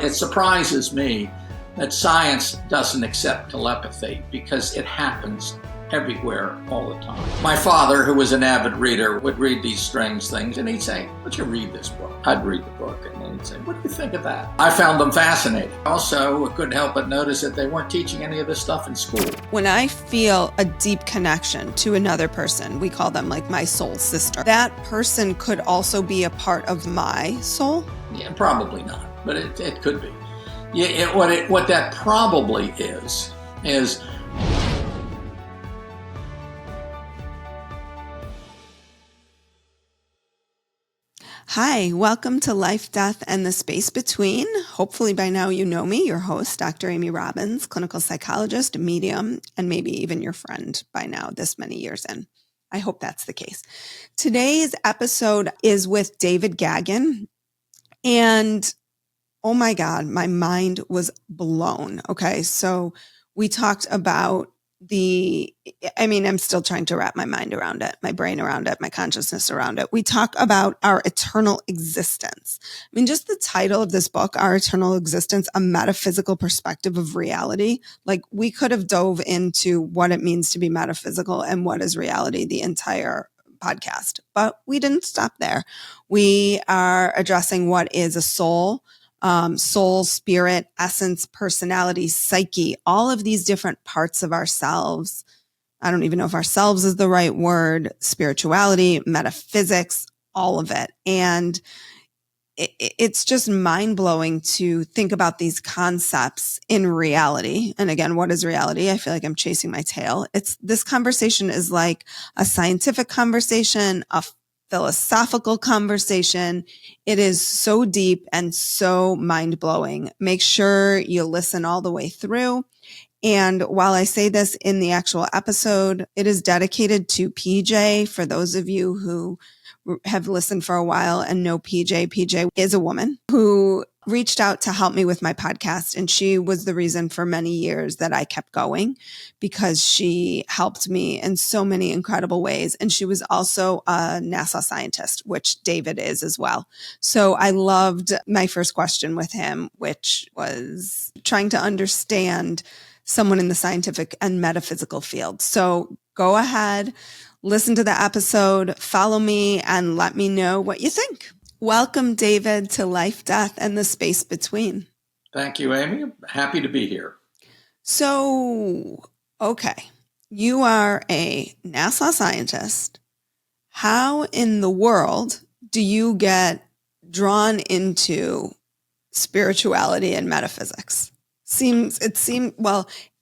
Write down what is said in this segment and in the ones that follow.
It surprises me that science doesn't accept telepathy because it happens everywhere all the time. My father, who was an avid reader, would read these strange things and he'd say, "Why don't you read this book?" I'd read the book and then he'd say, "What do you think of that?" I found them fascinating. Also, I couldn't help but notice that they weren't teaching any of this stuff in school. When I feel a deep connection to another person, we call them like my soul sister. That person could also be a part of my soul? Yeah, probably not, but it could be. Yeah, what that probably is. Hi, welcome to Life, Death, and the Space Between. Hopefully by now you know me, your host, Dr. Amy Robbins, clinical psychologist, medium, and maybe even your friend by now, this many years in. I hope that's the case. Today's episode is with David Gaggin, and oh my God, my mind was blown. Okay, so we talked about I'm still trying to wrap my mind around it, my brain around it, my consciousness around it. We talk about our eternal existence. Just the title of this book, Our Eternal Existence, A Metaphysical Perspective of Reality. Like, we could have dove into what it means to be metaphysical and what is reality the entire podcast, but we didn't stop there. We are addressing what is a soul, soul, spirit, essence, personality, psyche, all of these different parts of ourselves. I don't even know if ourselves is the right word, spirituality, metaphysics, all of it. And it's just mind blowing to think about these concepts in reality. And again, what is reality? I feel like I'm chasing my tail. This conversation is like a scientific conversation, a philosophical conversation. It is so deep and so mind blowing. Make sure you listen all the way through. And while I say this in the actual episode, it is dedicated to PJ. For those of you who have listened for a while and know PJ, PJ is a woman who reached out to help me with my podcast. And she was the reason for many years that I kept going, because she helped me in so many incredible ways. And she was also a NASA scientist, which David is as well. So I loved my first question with him, which was trying to understand someone in the scientific and metaphysical field. So go ahead, listen to the episode, follow me, and let me know what you think. Welcome, David, to Life, Death, and the Space Between. Thank you, Amy. I'm happy to be here. So, okay, you are a NASA scientist. How in the world do you get drawn into spirituality and metaphysics?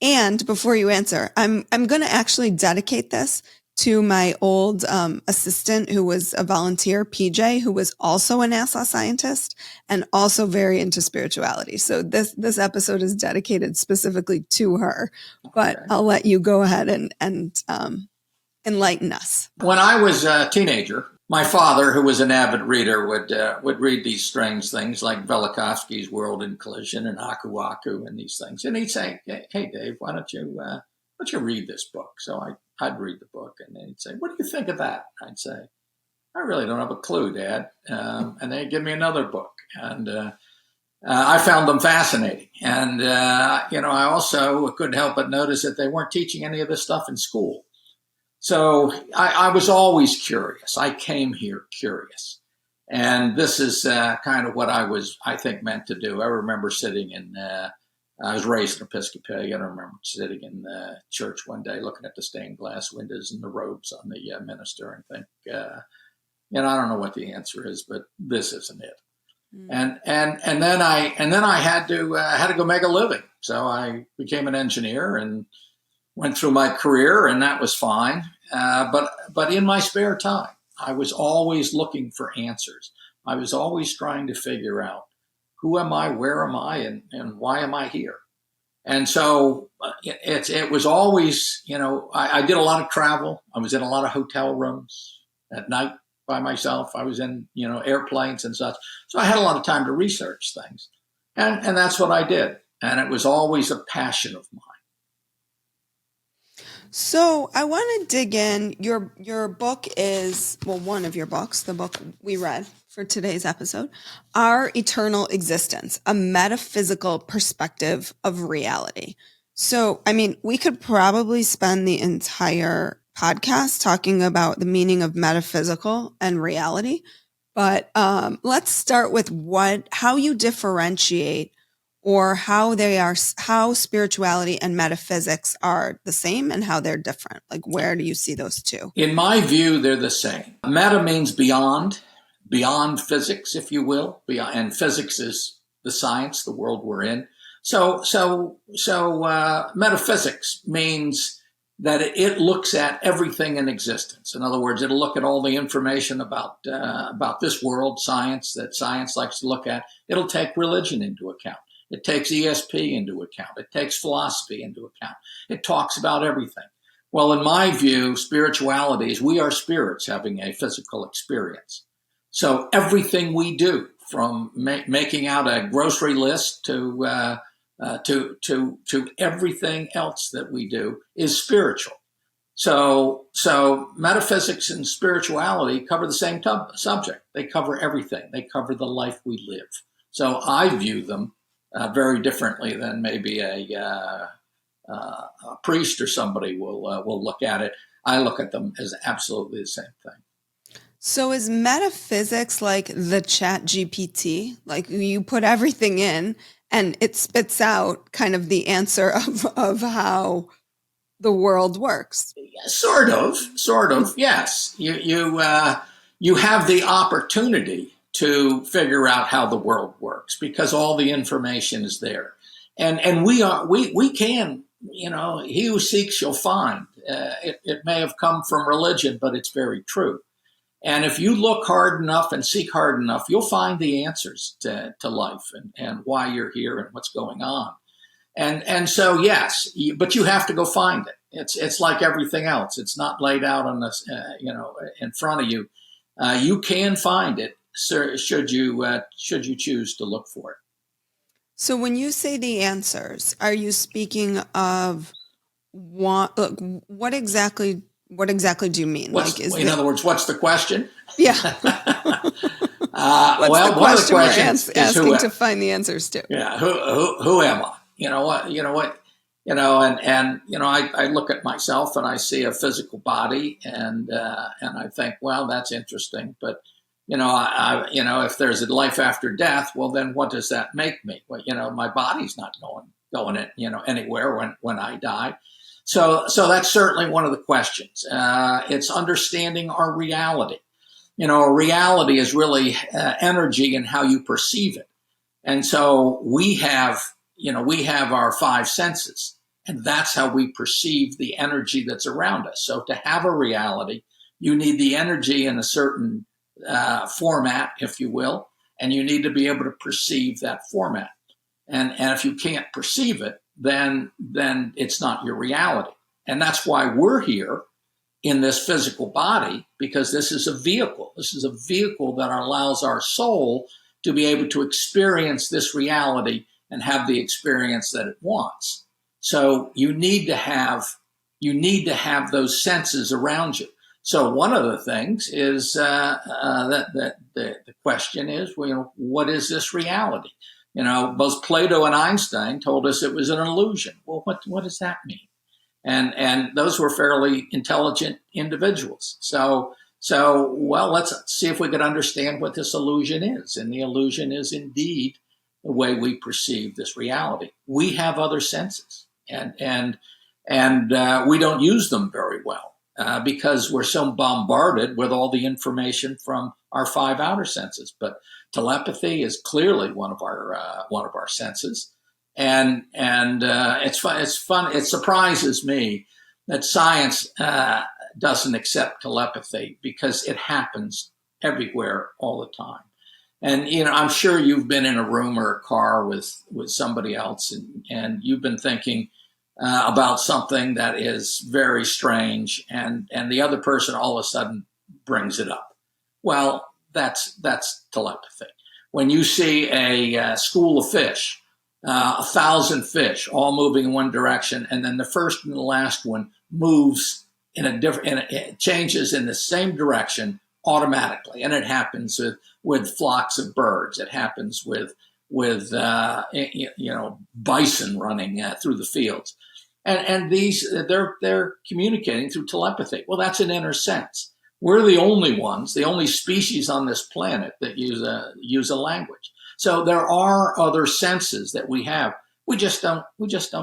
And before you answer, I'm going to actually dedicate this to my old assistant who was a volunteer, PJ, who was also a NASA scientist and also very into spirituality. So this episode is dedicated specifically to her, but okay. I'll let you go ahead and enlighten us. When I was a teenager, my father, who was an avid reader, would read these strange things like Velikovsky's World in Collision and Aku Aku and these things. And he'd say, "Hey, Dave, why don't you read this book?" So I'd read the book, and then he'd say, "What do you think of that?" I'd say, "I really don't have a clue, Dad." And they'd give me another book, and I found them fascinating. And I also couldn't help but notice that they weren't teaching any of this stuff in school. So I was always curious. I came here curious. And this is kind of what I was, I think, meant to do. I remember sitting I was raised an Episcopalian. I remember sitting in the church one day looking at the stained glass windows and the robes on the minister and think, I don't know what the answer is, but this isn't it. Mm. And then I had to go make a living. So I became an engineer and went through my career, and that was fine. But in my spare time, I was always looking for answers. I was always trying to figure out, who am I, where am I, and why am I here? And so it was always, I did a lot of travel. I was in a lot of hotel rooms at night by myself. I was in, airplanes and such. So I had a lot of time to research things. And that's what I did. And it was always a passion of mine. So I want to dig in. Your book is, well, one of your books, the book we read for today's episode, Our Eternal Existence, a Metaphysical Perspective of Reality. So, I mean, we could probably spend the entire podcast talking about the meaning of metaphysical and reality, but let's start with how you differentiate or how spirituality and metaphysics are the same and how they're different. Like, where do you see those two? In my view, they're the same. Meta means beyond physics, if you will, and physics is the science, the world we're in. So metaphysics means that it looks at everything in existence. In other words, it'll look at all the information about this world, science, that science likes to look at. It'll take religion into account. It takes ESP into account. It takes philosophy into account. It talks about everything. Well, in my view, spirituality is we are spirits having a physical experience. So everything we do, from making out a grocery list to everything else that we do, is spiritual. So metaphysics and spirituality cover the same subject. They cover everything. They cover the life we live. So I view them very differently than maybe a priest or somebody will look at it. I look at them as absolutely the same thing. So is metaphysics like the Chat GPT? Like, you put everything in and it spits out kind of the answer of how the world works? Sort of, yes. You have the opportunity to figure out how the world works because all the information is there, and we can, he who seeks shall find. It may have come from religion, but it's very true. And if you look hard enough and seek hard enough, you'll find the answers to life and why you're here and what's going on. And so, yes, but you have to go find it. It's like everything else. It's not laid out on this, in front of you. You can find it, should you choose to look for it. So when you say the answers, are you speaking of what exactly do you mean? In other words, what's the question? Yeah. What's the question one of the questions we're asking to find the answers to? Yeah. Who am I? I look at myself and I see a physical body and I think, well, that's interesting. But, if there's a life after death, well, then what does that make me? Well, my body's not going anywhere when I die. So that's certainly one of the questions. It's understanding our reality. Reality is really energy and how you perceive it. And so we have our five senses, and that's how we perceive the energy that's around us. So to have a reality, you need the energy in a certain format, if you will, and you need to be able to perceive that format. And if you can't perceive it, then it's not your reality. And that's why we're here in this physical body, because this is a vehicle. This is a vehicle that allows our soul to be able to experience this reality and have the experience that it wants. So you need to have those senses around you. So one of the things is that the question is, what is this reality? Both Plato and Einstein told us it was an illusion. Well, what does that mean? And those were fairly intelligent individuals. So let's see if we could understand what this illusion is. And the illusion is indeed the way we perceive this reality. We have other senses, and we don't use them very well because we're so bombarded with all the information from our five outer senses. But telepathy is clearly one of our senses, and it's fun. It's fun. It surprises me that science doesn't accept telepathy because it happens everywhere all the time. And, I'm sure you've been in a room or a car with somebody else and you've been thinking about something that is very strange and the other person all of a sudden brings it up. Well, that's telepathy. When you see a school of fish, 1,000 fish all moving in one direction, and then the first and the last one moves in a different, and it changes in the same direction automatically. And it happens with flocks of birds. It happens with bison running through the fields. And these, they're communicating through telepathy. Well, that's an inner sense. We're the only ones, the only species on this planet that use a language. So there are other senses that we have. We just don't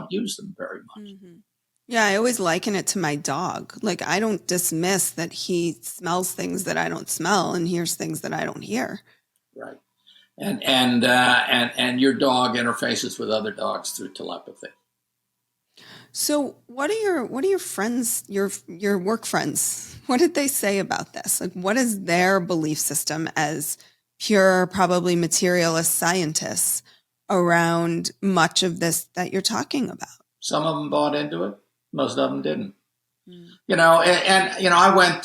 use them very much. Mm-hmm. Yeah, I always liken it to my dog. Like, I don't dismiss that he smells things that I don't smell and hears things that I don't hear. Right. And your dog interfaces with other dogs through telepathy. So what are your friends, your work friends? What did they say about this? Like, what is their belief system as pure, probably materialist scientists around much of this that you're talking about? Some of them bought into it. Most of them didn't. I went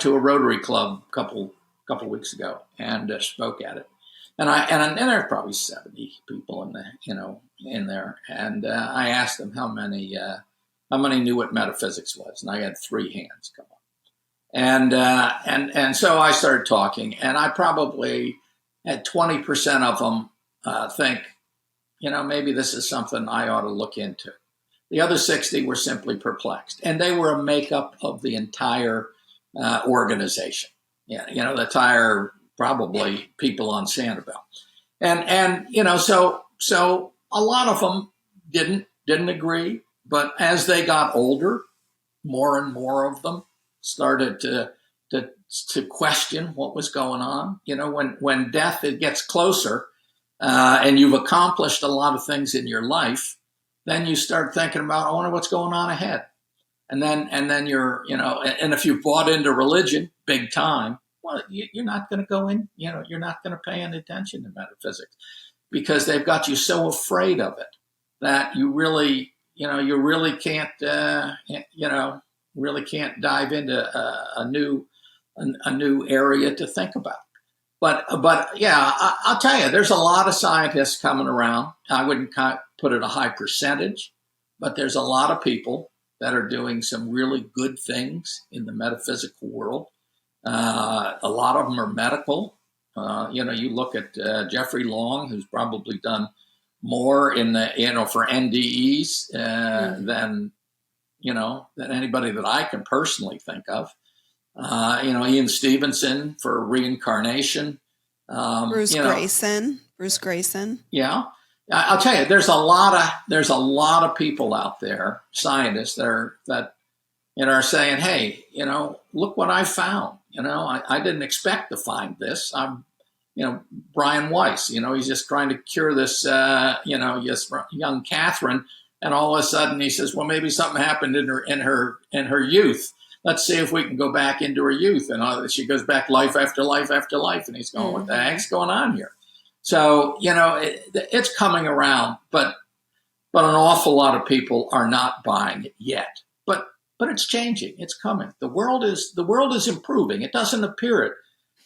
to a Rotary Club a couple weeks ago and spoke at it, and there were probably 70 people in there, and I asked them how many knew what metaphysics was, and I had 3 hands come up, and so I started talking, and I probably had 20% of them think, maybe this is something I ought to look into. The other 60 were simply perplexed, and they were a makeup of the entire organization. The entire probably people on Sanibel, and so a lot of them didn't agree. But as they got older, more and more of them started to question what was going on. When death it gets closer, and you've accomplished a lot of things in your life, then you start thinking about, I wonder what's going on ahead. And then you're, and if you've bought into religion big time, well, you're not going to go in, you're not going to pay any attention to metaphysics because they've got you so afraid of it that you really can't, really can't dive into a new area to think about. But yeah, I'll tell you, there's a lot of scientists coming around. I wouldn't put it a high percentage, but there's a lot of people that are doing some really good things in the metaphysical world. A lot of them are medical. You look at Jeffrey Long, who's probably done more in the for NDEs than anybody that I can personally think of. Ian Stevenson for reincarnation. Bruce Grayson. Yeah. I'll tell you, there's a lot of people out there, scientists that are saying, hey, look what I found. I didn't expect to find this. Brian Weiss, he's just trying to cure this, young Catherine. And all of a sudden he says, well, maybe something happened in her youth. Let's see if we can go back into her youth. And she goes back life after life after life. And he's going, what the heck's going on here? So, it's coming around, but an awful lot of people are not buying it yet. But it's changing. It's coming. The world is improving. It doesn't appear it,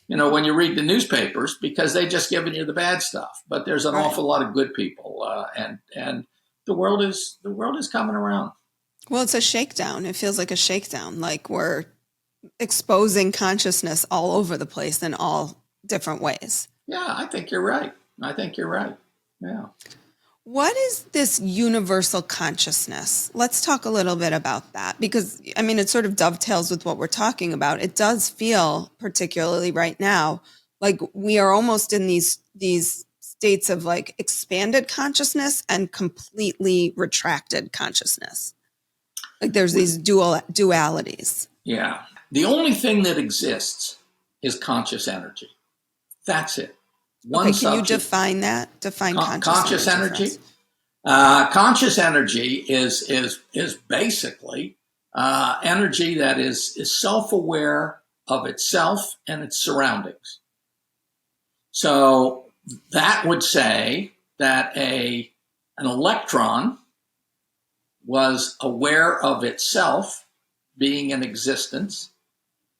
when you read the newspapers because they just giving you the bad stuff. But there's an awful lot of good people, and the world is coming around. Well, it's a shakedown. It feels like a shakedown. Like we're exposing consciousness all over the place in all different ways. Yeah, I think you're right. Yeah. What is this universal consciousness? Let's talk a little bit about that because, it sort of dovetails with what we're talking about. It does feel, particularly right now, like we are almost in these states of like expanded consciousness and completely retracted consciousness. Like there's these dualities. Yeah. The only thing that exists is conscious energy. That's it. Can you define that? Define conscious energy. Conscious energy is basically energy that is self-aware of itself and its surroundings. So that would say that an electron was aware of itself being in existence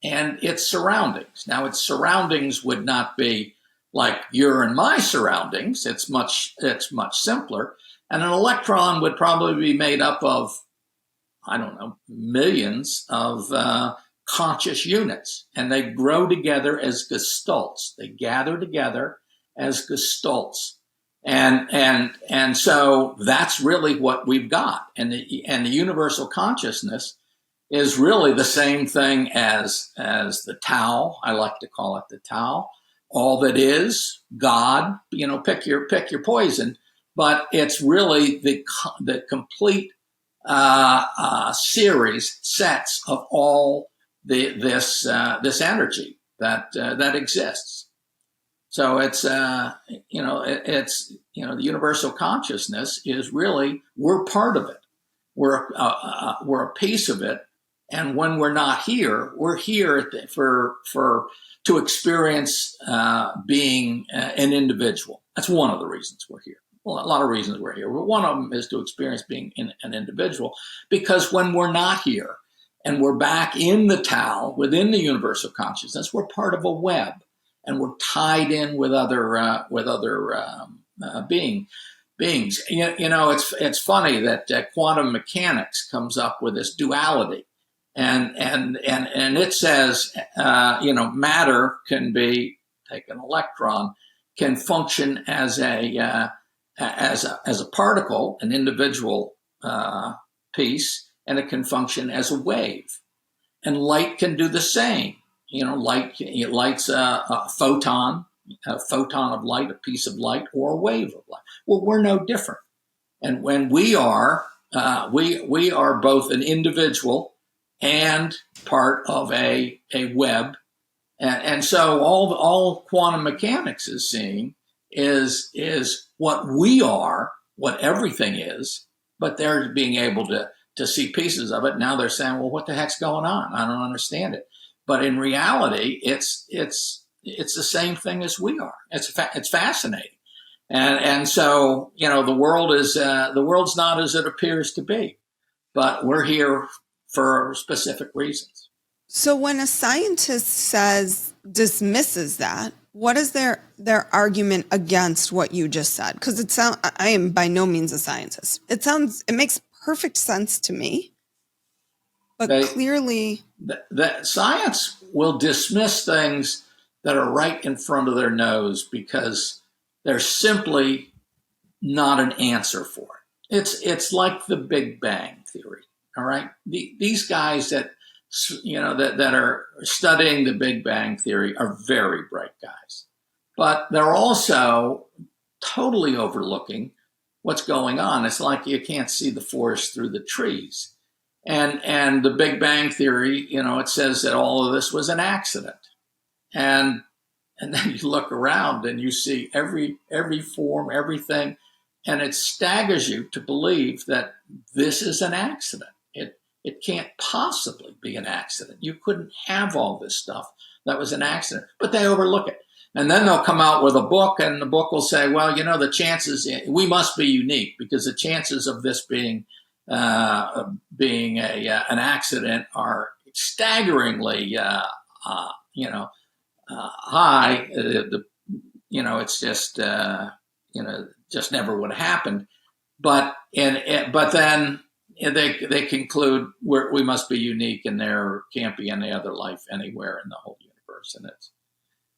and its surroundings. Now, its surroundings would not be like your and my surroundings. It's much simpler. And an electron would probably be made up of I don't know, millions of conscious units, and they grow together as gestalts. They gather together as gestalts. And so that's really what we've got. And the universal consciousness is really the same thing as the Tao. I like to call it the Tao. All that is God. Pick your poison, but it's really the complete series, sets of all this energy that exists. So it's the universal consciousness is really, we're part of it. We're a piece of it. And when we're not here, we're here to experience being an individual. That's one of the reasons we're here. Well, a lot of reasons we're here, but one of them is to experience being an individual. Because when we're not here and we're back in the Tao, within the universal consciousness, we're part of a web, and we're tied in with other beings. It's funny that quantum mechanics comes up with this duality. And it says, matter can be, take an electron, can function as a particle, an individual piece, and it can function as a wave. And light can do the same. Light's a photon of light, a piece of light, or a wave of light. Well, we're no different. And when we are both an individual and part of a web. And so all quantum mechanics is seeing is what we are, what everything is, but they're being able to see pieces of it. Now they're saying, well, what the heck's going on? I don't understand it. But in reality, it's the same thing as we are. It's fascinating. And so, the world's not as it appears to be, but we're here for specific reasons. So when a scientist dismisses that, what is their argument against what you just said? Because I am by no means a scientist. It makes perfect sense to me, but clearly that science will dismiss things that are right in front of their nose because there's simply not an answer for it. It's like the Big Bang Theory. All right. These guys that are studying the Big Bang Theory are very bright guys, but they're also totally overlooking what's going on. It's like you can't see the forest through the trees. And the Big Bang Theory, it says that all of this was an accident. And then you look around and you see every form, everything, and it staggers you to believe that this is an accident. It can't possibly be an accident. You couldn't have all this stuff that was an accident, but they overlook it. And then they'll come out with a book, and the book will say, well, the chances, we must be unique because the chances of this being an accident are staggeringly, high. It's just, just never would have happened. But then they conclude we must be unique, and there can't be any other life anywhere in the whole universe. And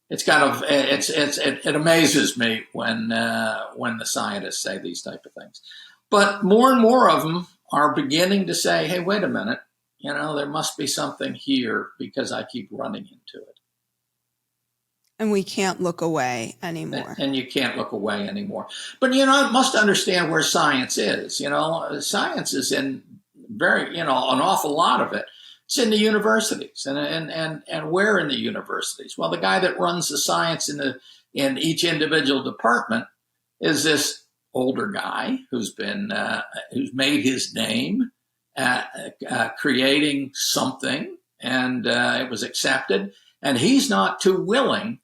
it amazes me when the scientists say these type of things. But more and more of them are beginning to say, hey, wait a minute, there must be something here because I keep running into it. And we can't look away anymore. And you can't look away anymore. But, I must understand where science is. Science is in an awful lot of it. It's in the universities. And where in the universities? Well, the guy that runs the science in each individual department is this older guy who's made his name creating something, and it was accepted. And he's not too willing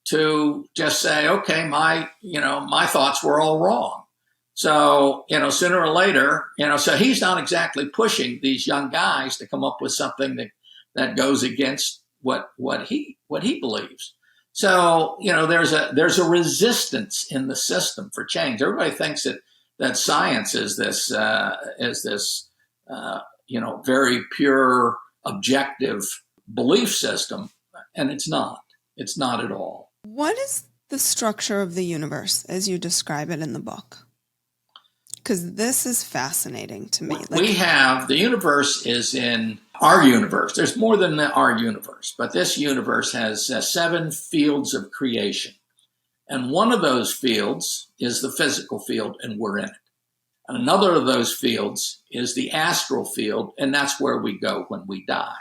to just say, okay, my thoughts were all wrong. So, sooner or later, so he's not exactly pushing these young guys to come up with something that goes against what he believes. So, there's a resistance in the system for change. Everybody thinks that science is this very pure, objective belief system, and it's not. It's not at all. What is the structure of the universe as you describe it in the book? Because this is fascinating to me. The universe is in our universe. There's more than our universe, but this universe has 7 fields of creation. And one of those fields is the physical field, and we're in it. And another of those fields is the astral field, and that's where we go when we die.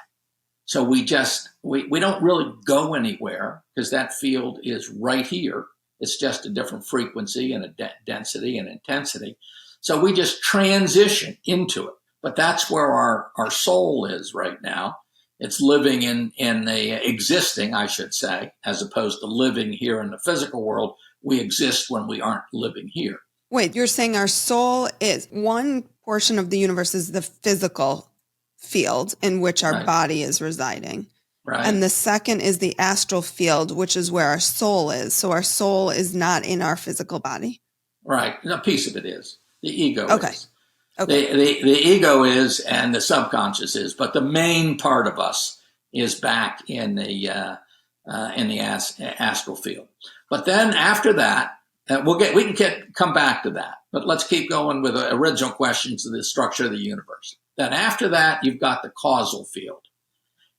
So we don't really go anywhere because that field is right here. It's just a different frequency and a density and intensity. So we just transition into it. But that's where our soul is right now. It's living in the existing, I should say, as opposed to living here in the physical world. We exist when we aren't living here. Wait, you're saying our soul is one portion of the universe is the physical field in which our body is residing. Right. And the second is the astral field, which is where our soul is. So our soul is not in our physical body. Right. A piece of it is. The ego is. Okay. The ego is, and the subconscious is, but the main part of us is back in the astral field. But then after that, we can come back to that. But let's keep going with the original questions of the structure of the universe. Then after that, you've got the causal field,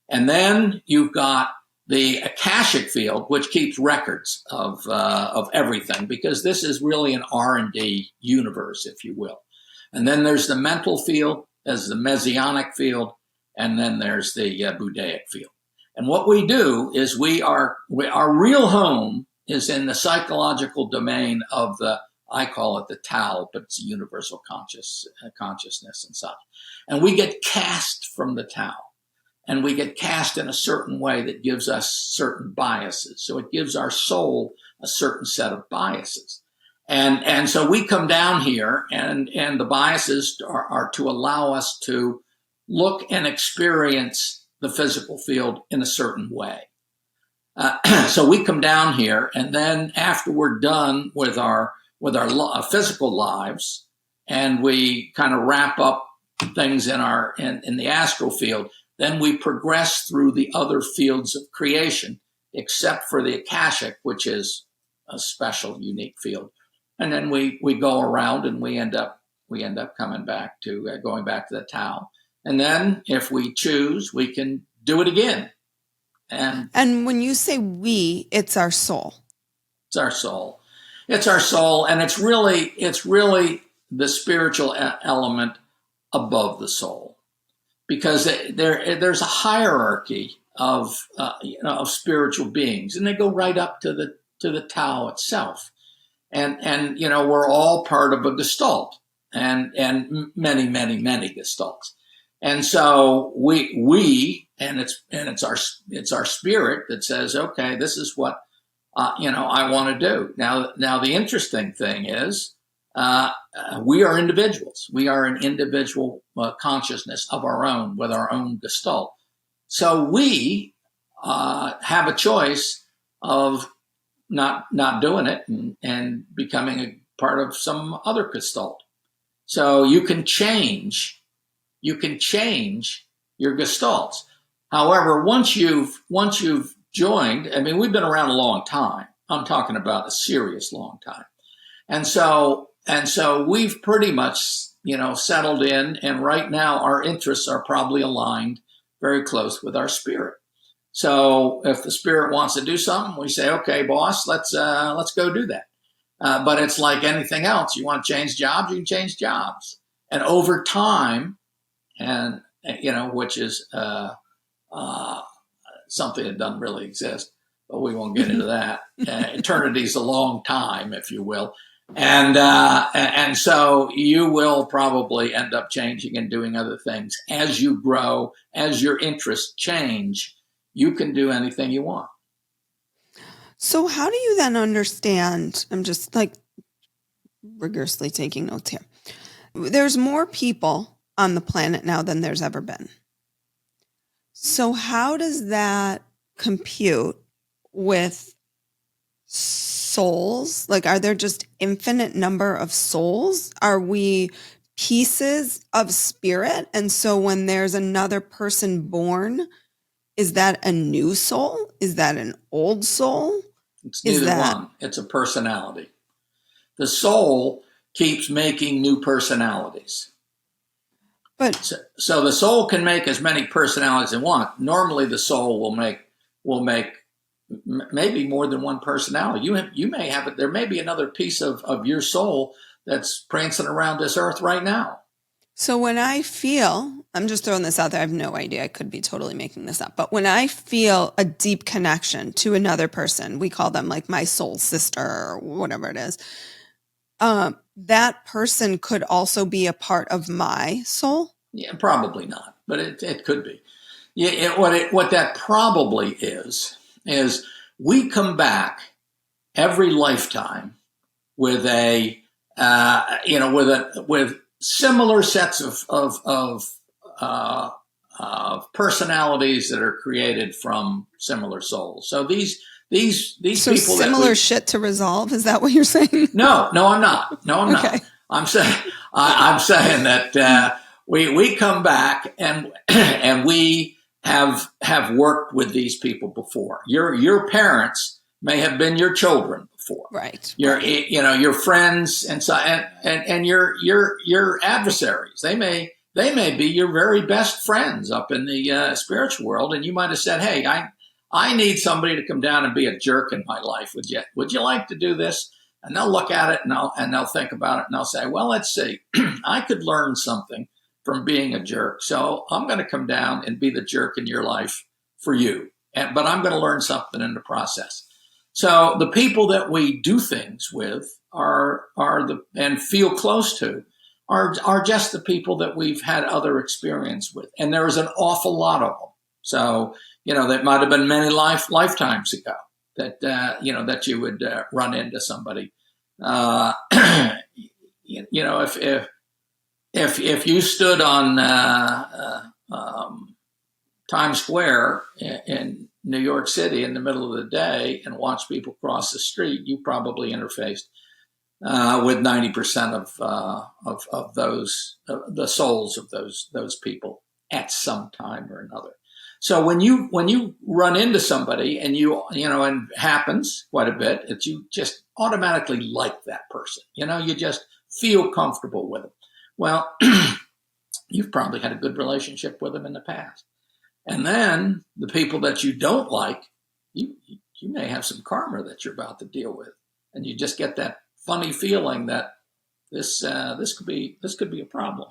and then you've got the Akashic field, which keeps records of everything, because this is really an R&D universe, if you will. And then there's the mental field, there's the Messianic field, and then there's the Buddhaic field. And what we do is our real home is in the psychological domain of I call it the Tao, but it's a universal consciousness and such. And we get cast from the Tao. And we get cast in a certain way that gives us certain biases. So it gives our soul a certain set of biases. And so we come down here, and the biases are to allow us to look and experience the physical field in a certain way. So we come down here, and then after we're done with our physical lives, and we kind of wrap up things in the astral field, then we progress through the other fields of creation, except for the Akashic, which is a special, unique field. And then we go around, and we end up coming back to going back to the Tao. And then, if we choose, we can do it again. And when you say we, it's our soul. It's our soul. It's our soul, and it's really the spiritual element above the soul, because there's a hierarchy of spiritual beings, and they go right up to the Tao itself. And we're all part of a gestalt, and many, many, many gestalts. And so it's our spirit that says, okay, this is what I want to do. Now the interesting thing is, we are individuals. We are an individual consciousness of our own, with our own gestalt. So we have a choice of not doing it and becoming a part of some other gestalt. So you can change your gestalts. However, once you've joined, I mean, we've been around a long time. I'm talking about a serious long time. And so we've pretty much, settled in, and right now our interests are probably aligned very close with our spirit. So if the spirit wants to do something, we say, okay, boss, let's go do that. But it's like anything else. You want to change jobs, you can change jobs. And over time, and which is something that doesn't really exist, but we won't get into that. Eternity is a long time, if you will. And so you will probably end up changing and doing other things as you grow, as your interests change. You can do anything you want. So how do you then understand? I'm just rigorously taking notes here. There's more people on the planet now than there's ever been. So how does that compute with souls? Are there just infinite number of souls? Are we pieces of spirit. And so when there's another person born, is that a new soul? Is that an old soul? It's neither one. It's a personality. The soul keeps making new personalities. But so the soul can make as many personalities as it wants. Normally, the soul will make maybe more than one personality. You may have it. There may be another piece of your soul that's prancing around this earth right now. So when I feel, I'm just throwing this out there, I have no idea, I could be totally making this up, but when I feel a deep connection to another person, we call them like my soul sister or whatever it is, that person could also be a part of my soul? Yeah, probably not, but it could be. Yeah, what that probably is we come back every lifetime with with similar sets of personalities that are created from similar souls. So these so people similar shit to resolve. Is that what you're saying? No, I'm not. No, I'm okay. not. I'm saying that we come back and and we have worked with these people before. Your parents may have been your children before, right? Your friends and so and your adversaries. They may be your very best friends up in the spiritual world, and you might have said, "Hey, I need somebody to come down and be a jerk in my life. Would you like to do this?" And they'll look at it and they'll think about it and they'll say, "Well, let's see. I could learn something from being a jerk, so I'm going to come down and be the jerk in your life for you. But I'm going to learn something in the process." So the people that we do things with and feel close to are just the people that we've had other experience with, and there is an awful lot of them. So that might have been many lifetimes ago that you would run into somebody. If you stood on Times Square in New York City in the middle of the day and watched people cross the street, you probably interfaced with 90% of those the souls of those people at some time or another. So when you run into somebody and and it happens quite a bit, that you just automatically like that person. You just feel comfortable with them. Well, you've probably had a good relationship with them in the past. And then the people that you don't like, you may have some karma that you're about to deal with. And you just get that funny feeling that this could be a problem.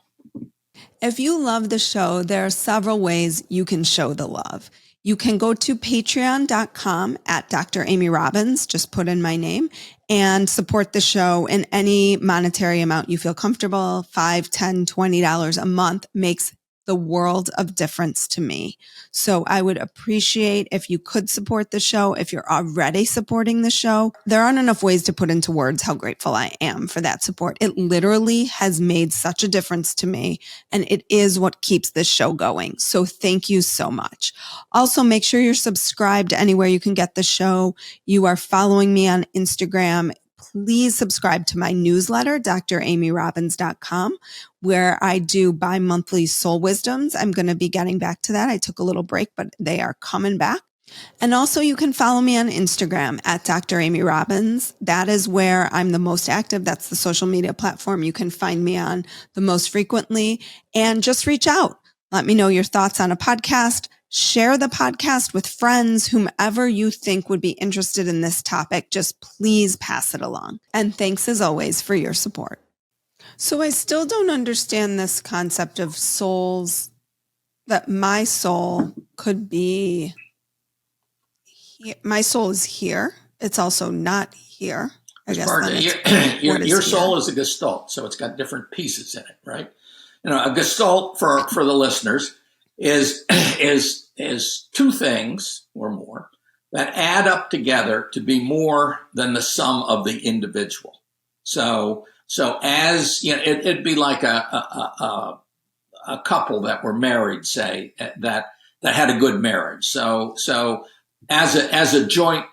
If you love the show, there are several ways you can show the love. You can go to patreon.com at Dr. Amy Robbins, just put in my name, and support the show in any monetary amount you feel comfortable. $5, $10, $20 a month makes the world of difference to me. So I would appreciate if you could support the show. If you're already supporting the show, there aren't enough ways to put into words how grateful I am for that support. It literally has made such a difference to me, and it is what keeps this show going. So thank you so much. Also, make sure you're subscribed anywhere you can get the show. You are following me on Instagram. Please subscribe to my newsletter, dramyrobbins.com, where I do bi-monthly soul wisdoms. I'm going to be getting back to that. I took a little break, but they are coming back. And also you can follow me on Instagram at Dr. Amy Robbins. That is where I'm the most active. That's the social media platform you can find me on the most frequently. And just reach out. Let me know your thoughts on a podcast. Share the podcast with friends, whomever you think would be interested in this topic. Just please pass it along. And thanks as always for your support. So I still don't understand this concept of souls, that my soul could be, my soul is here. It's also not here. I guess your soul is a gestalt, so it's got different pieces in it, right? A gestalt for the listeners is two things or more that add up together to be more than the sum of the individual. So as it'd be like a couple that were married, say, that had a good marriage. So as a joint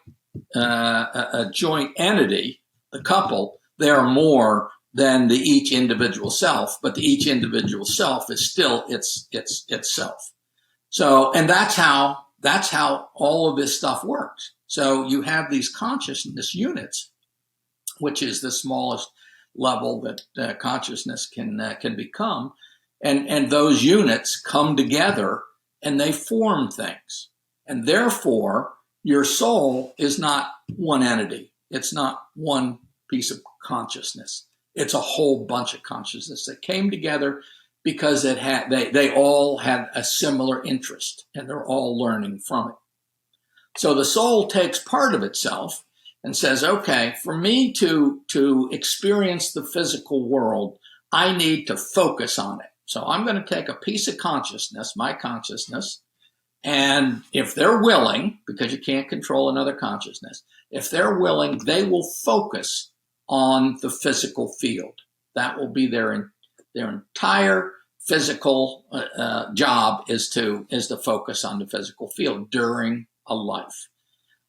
entity, the couple, they are more than the each individual self, but the each individual self is still itself. So, and that's how all of this stuff works. So you have these consciousness units, which is the smallest level that consciousness can become, and those units come together and they form things, and therefore your soul is not one entity. It's not one piece of consciousness. It's a whole bunch of consciousness that came together because they all had a similar interest and they're all learning from it. So the soul takes part of itself and says, okay, for me to experience the physical world, I need to focus on it. So I'm going to take a piece of consciousness, my consciousness, and if they're willing, because you can't control another consciousness, if they're willing, they will focus on the physical field. That will be their entire physical job is to focus on the physical field during a life,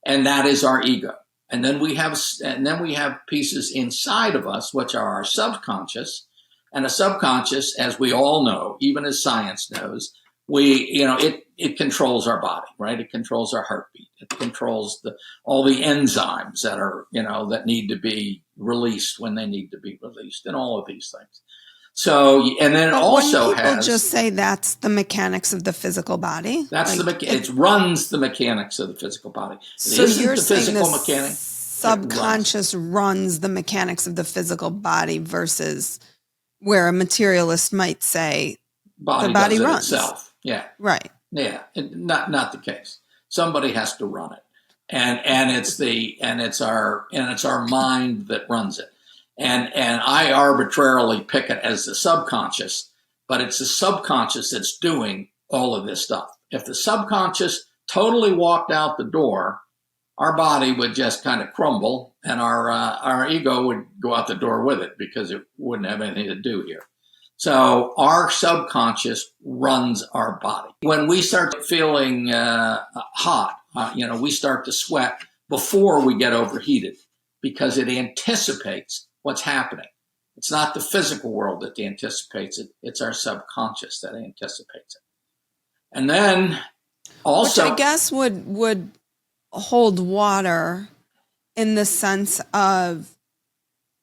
and that is our ego. And then we have pieces inside of us, which are our subconscious, and a subconscious, as we all know, even as science knows, it controls our body, right? It controls our heartbeat. It controls all the enzymes that need to be released when they need to be released, and all of these things. So, and then it also people just say that's the mechanics of the physical body. That's it runs the mechanics of the physical body. So you're saying the subconscious runs the mechanics of the physical body versus where a materialist might say the body runs itself. Yeah. Right. Yeah. Not the case. Somebody has to run it. And it's our mind that runs it. And I arbitrarily pick it as the subconscious, but it's the subconscious that's doing all of this stuff. If the subconscious totally walked out the door, our body would just kind of crumble, and our ego would go out the door with it because it wouldn't have anything to do here. So our subconscious runs our body. When we start feeling hot, we start to sweat before we get overheated because it anticipates what's happening. It's not the physical world that anticipates it. It's our subconscious that anticipates it. And then also, which I guess would hold water in the sense of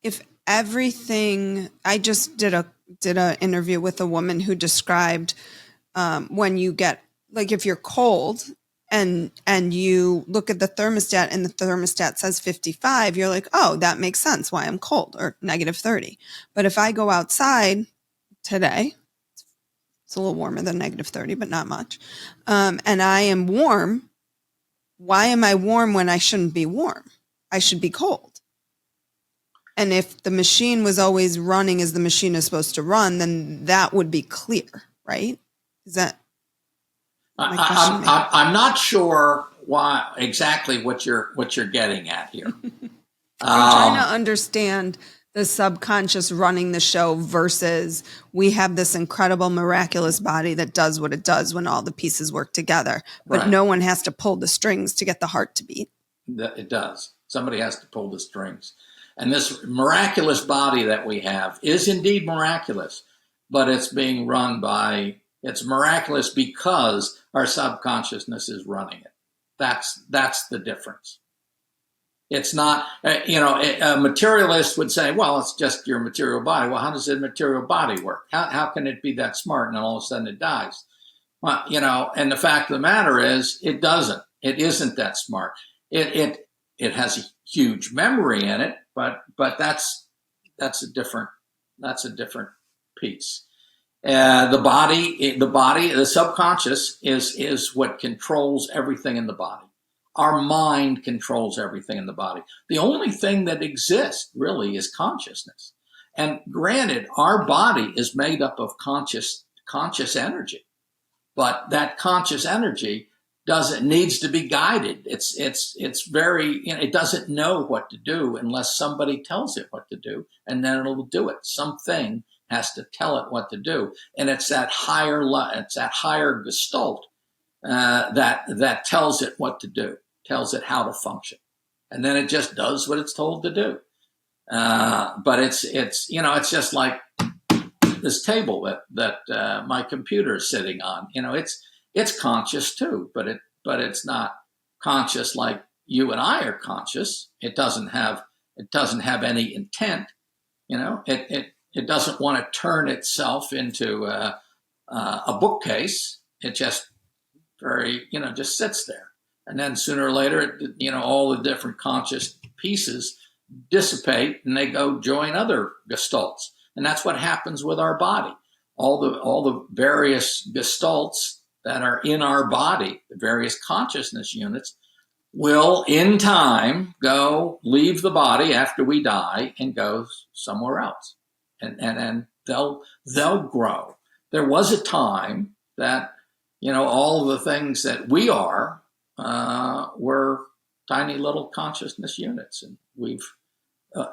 if everything. I just did an interview with a woman who described when you get, like, if you're cold and you look at the thermostat and the thermostat says 55, you're like, oh, that makes sense why I'm cold, or -30. But if I go outside today, it's a little warmer than -30, but not much, and I am warm, why am I warm when I shouldn't be warm? I should be cold. And if the machine was always running as the machine is supposed to run, then that would be clear, right? Is that my question? I'm not sure why exactly what you're getting at here. I'm trying to understand the subconscious running the show versus we have this incredible, miraculous body that does what it does when all the pieces work together, but right. No one has to pull the strings to get the heart to beat. It does. Somebody has to pull the strings. And this miraculous body that we have is indeed miraculous, but it's being run by, it's miraculous because our subconsciousness is running it. That's the difference. It's not, a materialist would say, well, it's just your material body. Well, how does a material body work? How can it be that smart and all of a sudden it dies? Well, and the fact of the matter is it doesn't. It isn't that smart. It has a huge memory in it, but that's a different piece. The subconscious is what controls everything in the body. Our mind controls everything in the body. The only thing that exists really is consciousness. And granted, our body is made up of conscious energy, but that conscious energy needs to be guided. It's very, it doesn't know what to do unless somebody tells it what to do, and then it'll do it. Something has to tell it what to do, and it's that higher gestalt that tells it what to do, tells it how to function, and then it just does what it's told to do. But it's it's just like this table that my computer is sitting on. It's conscious too, but it's not conscious like you and I are conscious. It doesn't have any intent. It doesn't want to turn itself into a bookcase. It just just sits there, and then sooner or later, all the different conscious pieces dissipate and they go join other gestalts. And that's what happens with our body. All the various gestalts that are in our body, the various consciousness units, will in time leave the body after we die and go somewhere else. And they'll grow. There was a time that, all of the things that we are were tiny little consciousness units. And we've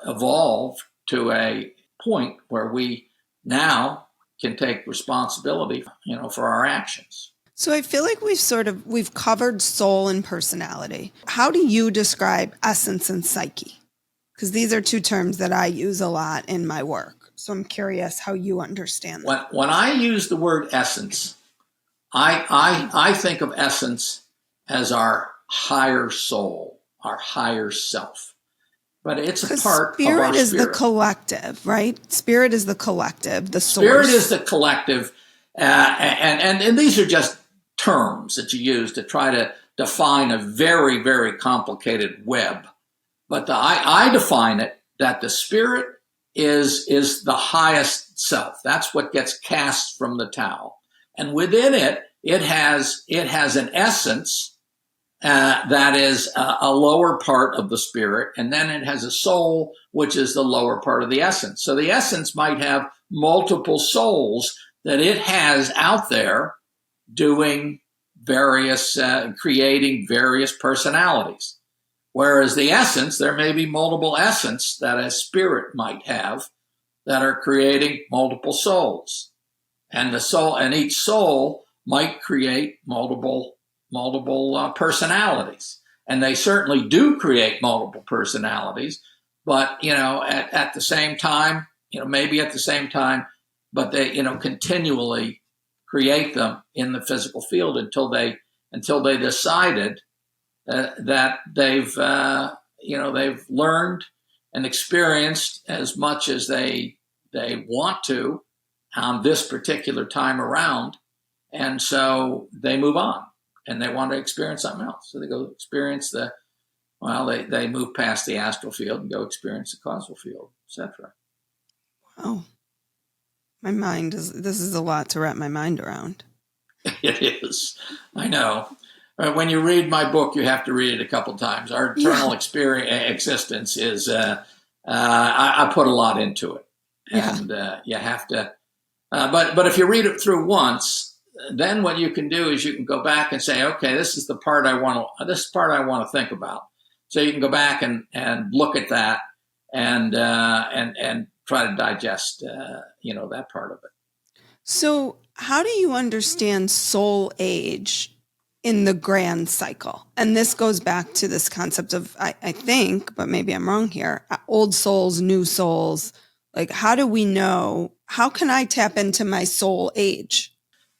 evolved to a point where we now can take responsibility, for our actions. So I feel like we've covered soul and personality. How do you describe essence and psyche? Because these are two terms that I use a lot in my work. So I'm curious how you understand that. When I use the word essence, I think of essence as our higher soul, our higher self. But it's a part of our spirit. Spirit is the collective, right? Spirit is the collective, the source. Spirit is the collective. And these are just terms that you use to try to define a very, very complicated web. But I define it that the spirit is the highest self. That's what gets cast from the Tao. And within it, it has an essence that is a lower part of the spirit, and then it has a soul, which is the lower part of the essence. So the essence might have multiple souls that it has out there doing various, creating various personalities. Whereas the essence, there may be multiple essence that a spirit might have that are creating multiple souls. And each soul might create multiple personalities, and they certainly do create multiple personalities. But at the same time, maybe at the same time, but they continually create them in the physical field until they decided that they've learned and experienced as much as they want to on this particular time around, and so they move on. And they want to experience something else. So they go experience they move past the astral field and go experience the causal field, etc. Wow. This is a lot to wrap my mind around. It is. I know. When you read my book, you have to read it a couple times. Our eternal existence is, I put a lot into it. And you have to, but if you read it through once, then what you can do is you can go back and say, okay, this is the part I want to think about. So you can go back and look at that and try to digest, that part of it. So how do you understand soul age in the grand cycle? And this goes back to this concept of, I think, but maybe I'm wrong here, old souls, new souls. Like, how do we know? How can I tap into my soul age?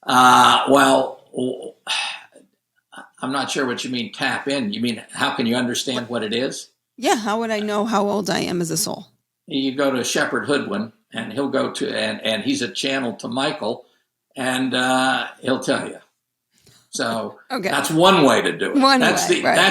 Well, I'm not sure what you mean tap in. You mean, how can you understand what it is? Yeah. How would I know how old I am as a soul? You go to Shepherd Hoodwin and he'll go to, and he's a channel to Michael, and he'll tell you. So that's one way to do it. That's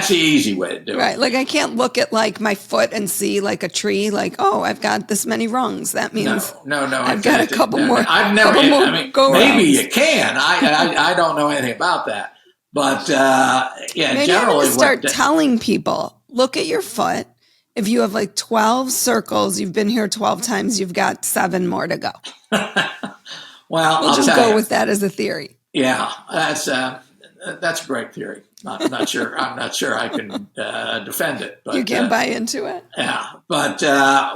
the easy way to do it. Right. Like I can't look at like my foot and see like a tree, like, oh, I've got this many rungs. That means no. I've got a couple more. I've never. Maybe you can. I don't know anything about that. But maybe generally, I'm gonna start telling people, look at your foot. If you have like 12 circles, you've been here 12 times. You've got 7 more to go. Well, we'll just go with that as a theory. Yeah, that's a great theory. I'm not sure I can defend it. But you can't buy into it. Yeah, but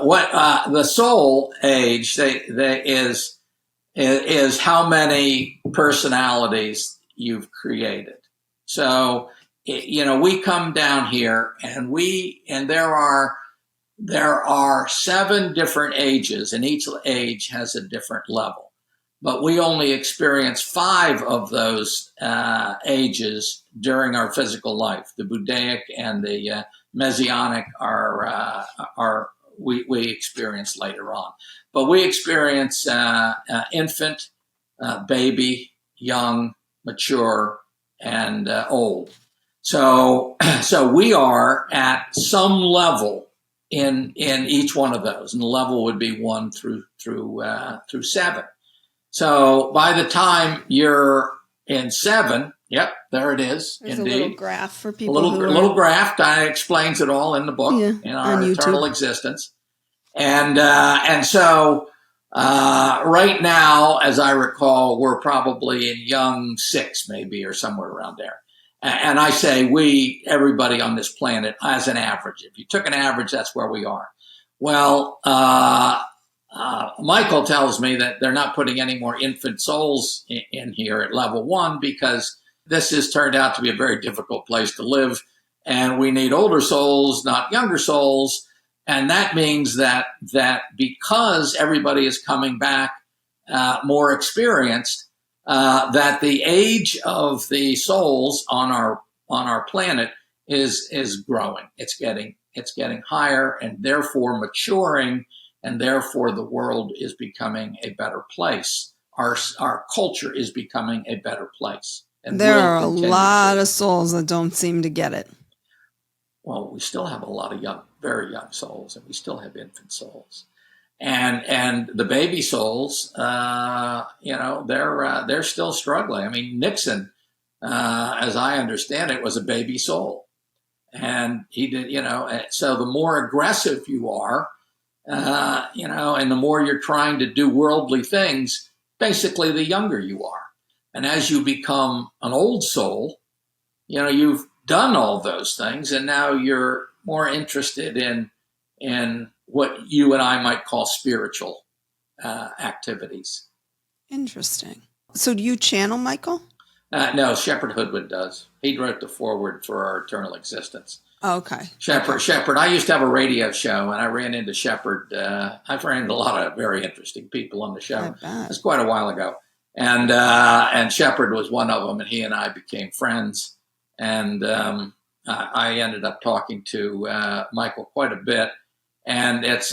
what the soul age is how many personalities you've created. So we come down here and there are there are 7 different ages, and each age has a different level. But we only experience 5 of those ages during our physical life. The Budaic and the Messianic we experience later on. But we experience infant, baby, young, mature, and old. So we are at some level in each one of those, and the level would be 1 through 7. So by the time you're in 7, yep, there it is. There's indeed. A little graph for people. A little graph that explains it all in the book, in our eternal existence. And so right now, as I recall, we're probably in young 6, maybe, or somewhere around there. And I say everybody on this planet, as an average. If you took an average, that's where we are. Well, Michael tells me that they're not putting any more infant souls in here at level 1 because this has turned out to be a very difficult place to live. And we need older souls, not younger souls. And that means that because everybody is coming back more experienced, that the age of the souls on our planet is growing. It's getting higher and therefore maturing, and therefore the world is becoming a better place. Our culture is becoming a better place. And there are a lot of souls that don't seem to get it. Well, we still have a lot of very young souls, and we still have infant souls. And the baby souls, they're still struggling. I mean, Nixon, as I understand it, was a baby soul, and he did. So the more aggressive you are, and the more you're trying to do worldly things, basically, the younger you are. And as you become an old soul, you've done all those things, and now you're more interested in what you and I might call spiritual activities. Interesting. So do you channel Michael? No, Shepard Hoodwin does. He wrote the foreword for our eternal existence. Okay. Shepard. I used to have a radio show, and I ran into Shepard. I've ran into a lot of very interesting people on the show. It's quite a while ago. And Shepard was one of them, and he and I became friends. And I ended up talking to Michael quite a bit. And it's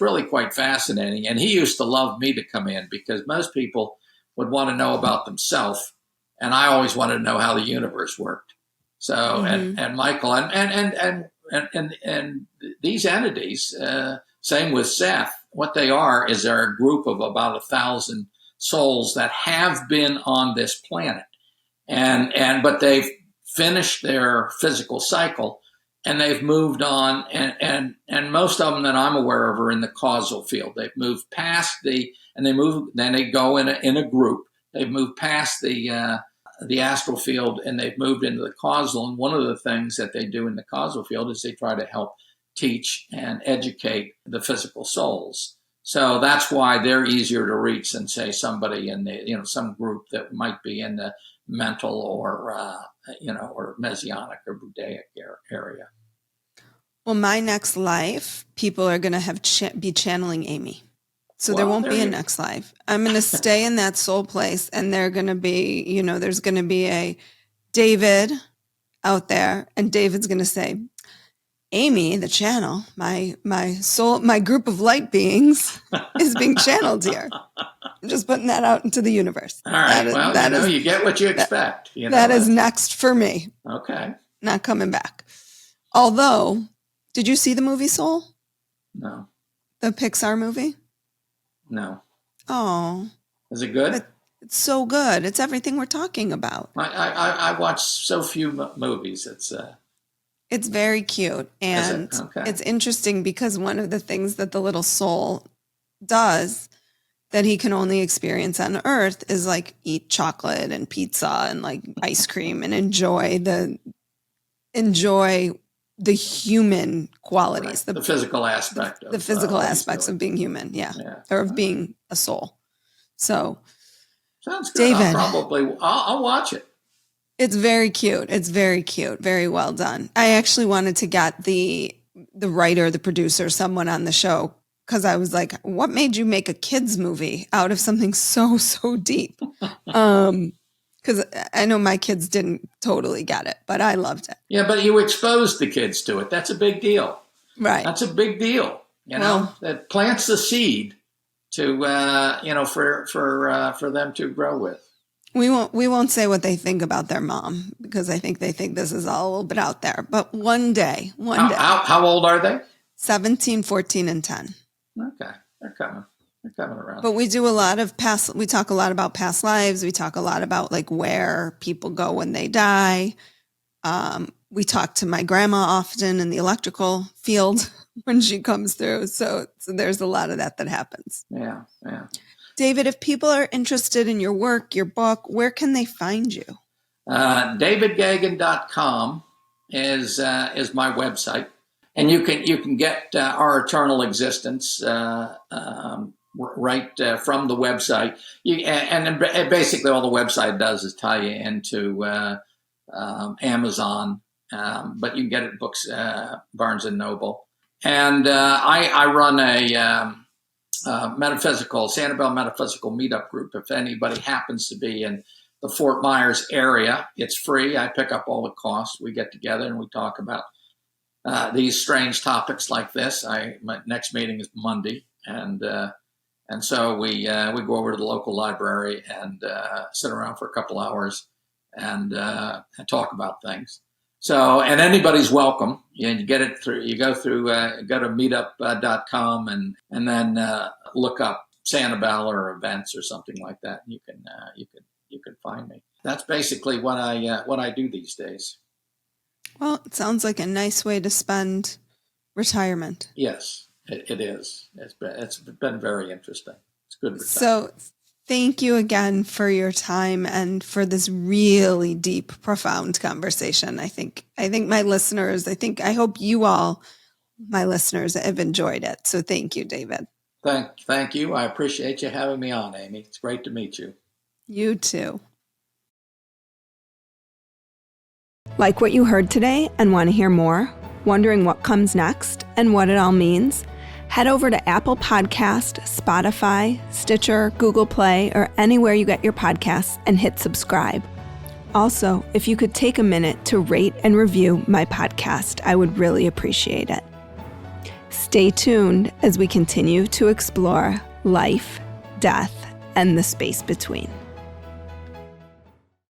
really quite fascinating. And he used to love me to come in because most people would want to know about themselves, and I always wanted to know how the universe worked. So and Michael and these entities, same with Seth. What they are is they're a group of about 1,000 souls that have been on this planet, but they've finished their physical cycle. And they've moved on, and most of them that I'm aware of are in the causal field. They've moved past then they go in a group. They've moved past the astral field, and they've moved into the causal. And one of the things that they do in the causal field is they try to help teach and educate the physical souls. So that's why they're easier to reach than, say, somebody in some group that might be in the mental or Messianic or Budaic area. Well, my next life, people are going to be channeling Amy. So there won't be a next life. I'm going to stay in that soul place, and they're going to be, there's going to be a David out there, and David's going to say, Amy, the channel, my soul, my group of light beings is being channeled here. I'm just putting that out into the universe. All right. You get what you expect. That is next for me. Okay. Not coming back. Although, did you see the movie Soul? No. The Pixar movie? No. Oh. Is it good? It's so good. It's everything we're talking about. I watch so few movies. It's very cute. And It's interesting because one of the things that the little soul does that he can only experience on Earth is like eat chocolate and pizza and like ice cream and enjoy the human qualities, right. The physical aspect of the physical aspects of being human, or of being a soul. So sounds good. David, I'll watch it. It's very cute. It's very cute. Very well done. I actually wanted to get the the writer, the producer, someone on the show, because I was like, what made you make a kids movie out of something so, so deep? Because I know my kids didn't totally get it, but I loved it. Yeah, but you exposed the kids to it. That's a big deal. Right. That's a big deal. That plants the seed to for them to grow with. We won't say what they think about their mom, because I think they think this is all a little bit out there. But one day. How old are they? 17, 14, and 10. Okay, they're coming around. But we do a lot of we talk a lot about past lives. We talk a lot about like where people go when they die. We talk to my grandma often in the electrical field when she comes through. So there's a lot of that happens. Yeah. David, if people are interested in your work, your book, where can they find you? DavidGagan.com is my website. And you can get Our Eternal Existence right from the website. And basically all the website does is tie you into Amazon, but you can get it at books, Barnes and Noble. And I run a Sanibel Metaphysical Meetup group. If anybody happens to be in the Fort Myers area, it's free. I pick up all the costs. We get together and we talk about these strange topics like this. My next meeting is Monday, and so we go over to the local library and sit around for a couple hours and talk about things. So, and anybody's welcome. You get it through. You go to meetup.com and then look up Sanibel or events or something like that. And you can find me. That's basically what I do these days. Well, it sounds like a nice way to spend retirement. Yes, it is. It's been very interesting. It's good retirement. So thank you again for your time and for this really deep, profound conversation. I think my listeners, I hope you all, my listeners, have enjoyed it. So thank you, David. Thank you. I appreciate you having me on, Amy. It's great to meet you. You too. Like what you heard today and want to hear more? Wondering what comes next and what it all means? Head over to Apple Podcast, Spotify, Stitcher, Google Play, or anywhere you get your podcasts and hit subscribe. Also, if you could take a minute to rate and review my podcast, I would really appreciate it. Stay tuned as we continue to explore life, death, and the space between.